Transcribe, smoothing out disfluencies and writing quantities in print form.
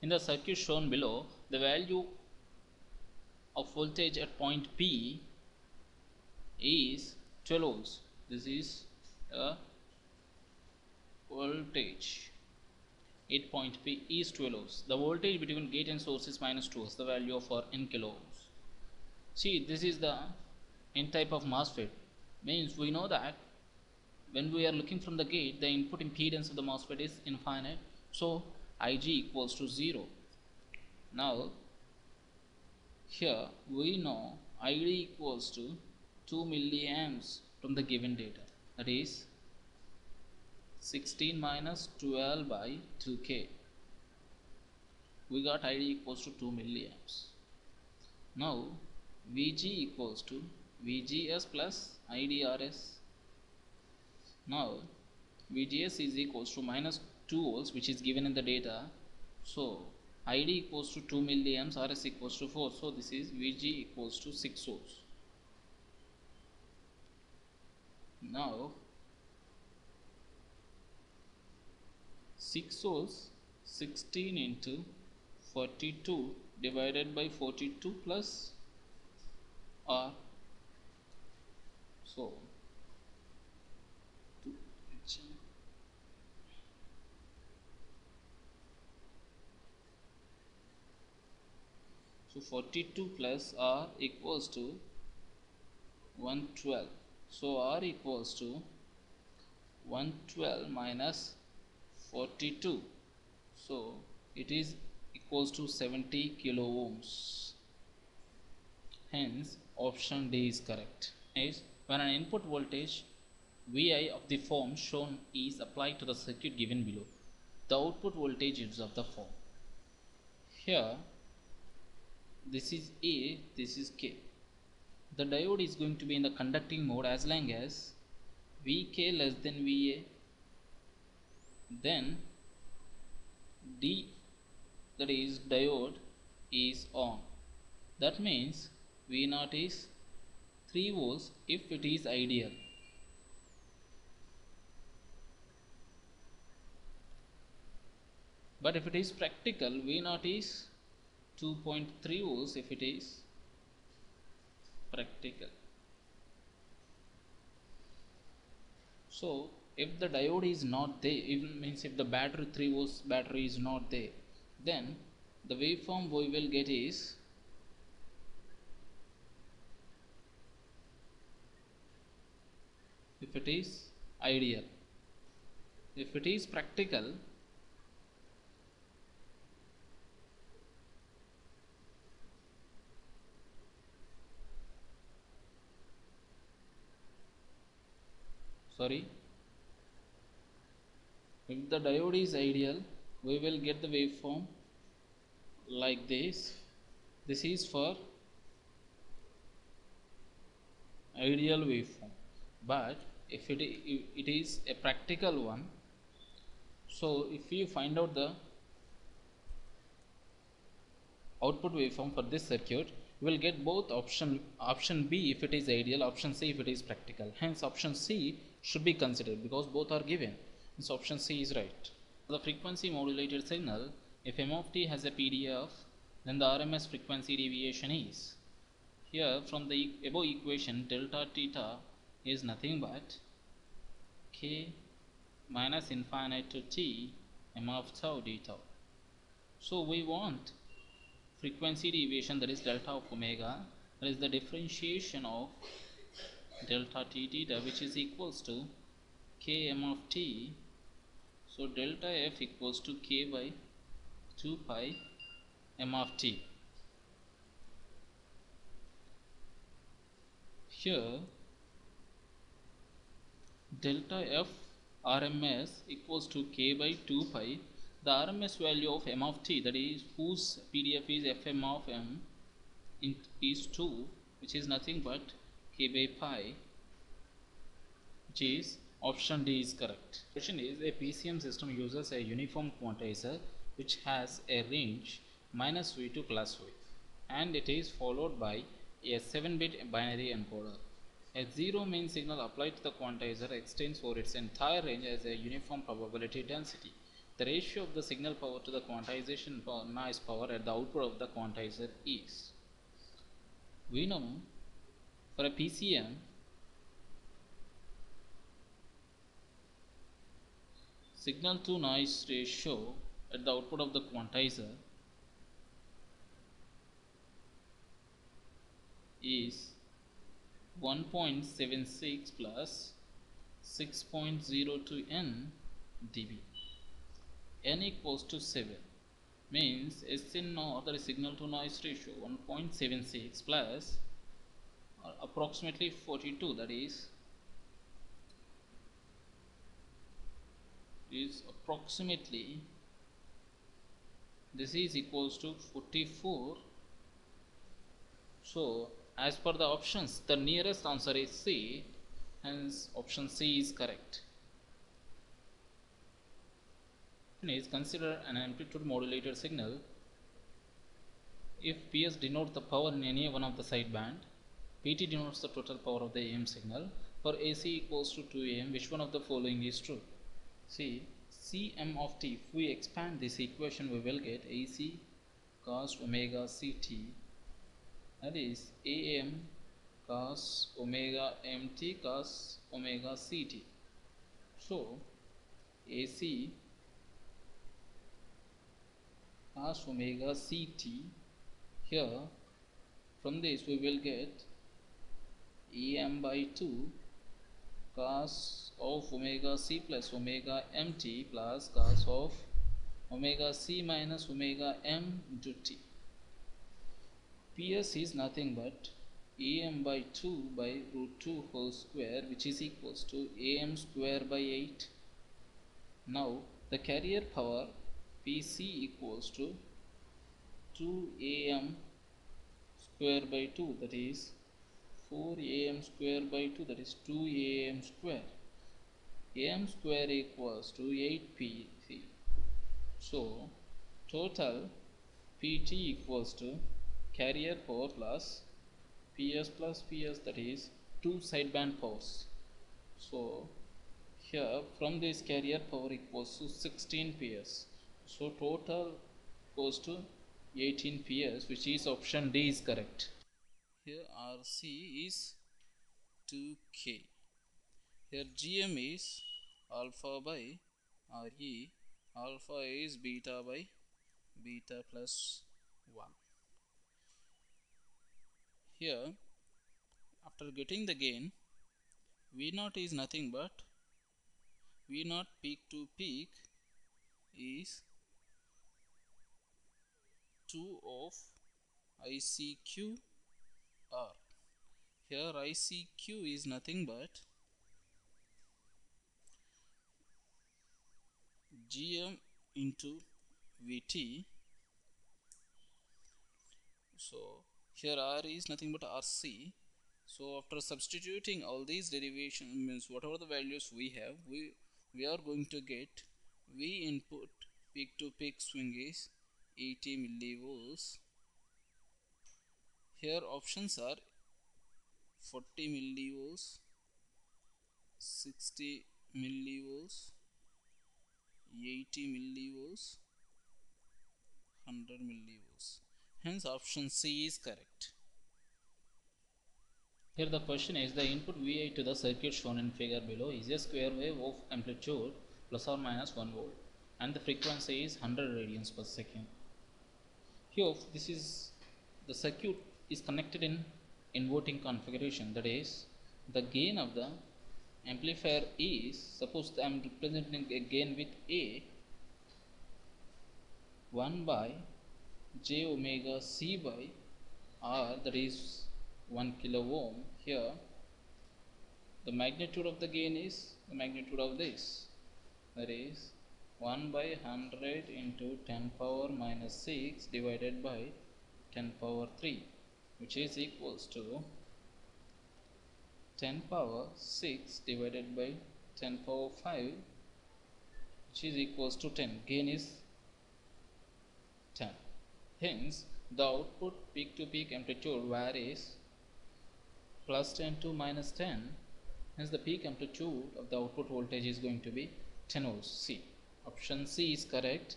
In the circuit shown below, the value of voltage at point P is 12 volts. This is a voltage at point P is 12 ohms. The voltage between gate and source is minus 2 ohms, the value of for n kilo ohms. See, this is the n type of MOSFET. Means we know that when we are looking from the gate, the input impedance of the MOSFET is infinite. So Ig equals to 0. Now here we know Id equals to 2 milliamps from the given data, that is 16 minus 12 by 2k. We got Id equals to 2 milliamps. Now Vg equals to Vgs plus IDRs. Now Vgs is equals to minus 2 volts, which is given in the data. So Id equals to 2 milliamps, Rs equals to 4. So this is Vg equals to 6 volts. Now 6 volts, 16 into 42 divided by 42 plus R. So So 42 plus R equals to 112. So R equals to 112 minus 42. So it is equals to 70 kilo ohms. Hence option D is correct. Is when an input voltage Vi of the form shown is applied to the circuit given below, the output voltage is of the form. Here this is A, this is K. The diode is going to be in the conducting mode as long as Vk less than Va. Then D, that is diode, is on. That means V0 is 3 volts if it is ideal. But if it is practical, V0 is 2.3 volts if it is practical. So if the diode is not there, even means if the battery 3 volts battery is not there, then the waveform we will get is if it is ideal. If it is practical, if the diode is ideal, we will get the waveform like this. This is for ideal waveform. But if it is a practical one, so if you find out the output waveform for this circuit, you will get both option B if it is ideal, option C if it is practical. Hence option C should be considered because both are given. So option C is right. The frequency modulated signal, if m of t has a PDF, then the RMS frequency deviation is, here from the above equation, delta theta is nothing but k minus infinite to t m of tau d tau. So we want frequency deviation, that is delta of omega, that is the differentiation of delta t theta, which is equals to k m of t. So delta f equals to k by 2 pi m of t. Here delta f RMS equals to k by 2 pi. The RMS value of m of t, that is whose PDF is fm of m, is 2, which is nothing but k by pi, which is option D is correct. Question is, a PCM system uses a uniform quantizer which has a range minus V to plus V, and it is followed by a 7-bit binary encoder. A zero main signal applied to the quantizer extends over its entire range as a uniform probability density. The ratio of the signal power to the quantization noise power at the output of the quantizer is. We know for a PCM, signal to noise ratio at the output of the quantizer is 1.76 plus 6.02 n dB. N equals to 7 means SN naught, that is signal to noise ratio, 1.76 plus approximately 42, that is approximately, this is equals to 44. So as per the options, the nearest answer is C, hence option C is correct. Is consider an amplitude modulated signal if PS denotes the power in any one of the sideband, PT denotes the total power of the AM signal. For AC equals to 2 AM, which one of the following is true? See, Cm of t, if we expand this equation, we will get AC cos omega Ct, that is AM cos omega Mt cos omega Ct. So AC cos omega Ct, here from this we will get Am by 2 cos of omega C plus omega Mt plus cos of omega C minus omega M into T. PS is nothing but Am by 2 by root 2 whole square, which is equals to Am square by 8. Now the carrier power PC equals to 2Am square by 2, that is 4Am square by 2, that is 2Am square. Am square equals to 8PC. So total PT equals to carrier power plus PS, that is 2 sideband powers. So here from this carrier power equals to 16 PS. So total goes to 18 PS, which is option D is correct. Here RC is 2K. Here GM is alpha by RE. Alpha is beta by beta plus 1. Here after getting the gain, V0 is nothing but V0 peak to peak is 2 of ICQ R. Here ICQ is nothing but GM into VT. So here R is nothing but RC. So after substituting all these derivations, means whatever the values we have, we are going to get V input peak to peak swing is 80 millivolts. Here options are 40 millivolts, 60 millivolts, 80 millivolts, 100 millivolts. Hence option C is correct. Here the question is, the input Vi to the circuit shown in figure below is a square wave of amplitude plus or minus 1 volt and the frequency is 100 radians per second. Here this is the circuit is connected in inverting configuration, that is the gain of the amplifier is, suppose I am representing a gain with A, 1 by j omega C by R, that is 1 kilo ohm. Here the magnitude of the gain is the magnitude of this, that is 1 by 100 into 10 power minus 6 divided by 10 power 3, which is equals to 10 power 6 divided by 10 power 5, which is equals to 10. Gain is 10. Hence the output peak to peak amplitude varies plus 10 to minus 10. Hence the peak amplitude of the output voltage is going to be 10 volts. See, Option C is correct.